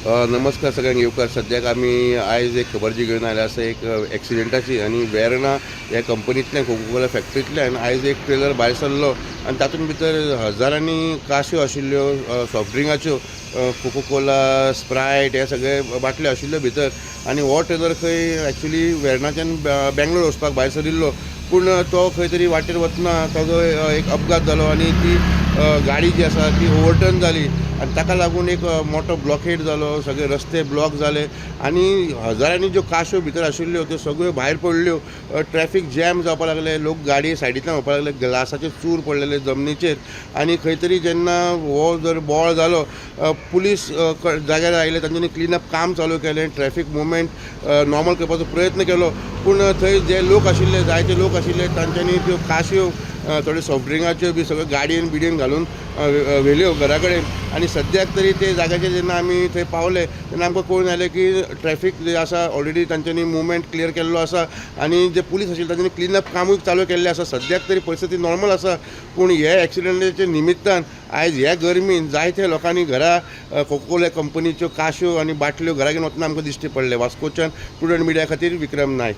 नमस्कार सगळ्यांक येवकार. सद्याक आमी आयज एक खबर जी घेवन आयला आसा एक एक्सिडेंटाची, आनी वेर्ना ह्या कंपनींतल्यान कोकोकोला फॅक्टरींतल्यान आयज एक ट्रेलर भायर सरलो आनी तातूंत भितर हजारांनी काश्यो आशिल्ल्यो सॉफ्ट ड्रिंकाच्यो, कोकोकोला, स्प्रायट हे सगळे बाटल्यो आशिल्ल्यो भितर. आनी हो ट्रेलर खंय एक्चुली वेर्नाच्यान बेंगलोर वचपाक भायर सरिल्लो, पूण तो खंय तरी वाटेर वतना ताजो एक अपघात जालो आनी ती गाडी जी आसा ती ओवरटर्न जाली आनी ताका लागून एक मोठो ब्लॉकेड जालो. सगळे रस्ते ब्लॉक जाले आनी हजारांनी ज्यो काश्यो भितर आशिल्ल्यो त्यो सगळ्यो भायर पडल्यो. ट्रॅफीक जॅम जावपाक लागले, लोक गाडये सायडींतल्यान वचपाक लागले, ग्लासाचे चूर पडलेले जमनीचेर. आनी खंय तरी जेन्ना हो जर बोळ जालो, पुलीस जाग्यार आयले, तांच्यांनी क्लिनअप काम चालू केलें, ट्रॅफीक मुवमेंट नॉर्मल करपाचो प्रयत्न केलो. पूण थंय जे लोक आशिल्ले, जायते लोक आशिल्ले, तांच्यांनी त्यो काश्यो थोड्यो सॉफ्ट ड्रिंकाच्यो बी सगळ्यो गाडयेन बिडयेन घालून व्हेल्यो घरा कडेन. आनी सद्याक तरी ते जाग्याचेर जेन्ना आमी थंय पावले तेन्ना आमकां कळून आयलें की ट्रॅफीक जे आसा ऑलरेडी तांच्यांनी मुवमेंट क्लियर केल्लो आसा आनी जे पुलीस आशिल्ले तांच्यांनी क्लिनअप कामूय चालू केल्लें आसा. सद्याक तरी परिस्थिती नॉर्मल आसा. पूण हे एक्सिडेंटाच्या निमित्तान आयज ह्या गरमेन जायत्या लोकांनी घरा कोकोकोला कंपनीच्यो काश्यो आनी बाटल्यो घरा घेवन वतना आमकां दिश्टी पडले. वास्कोच्यान प्रुडंट मिडिया खातीर विक्रम नायक.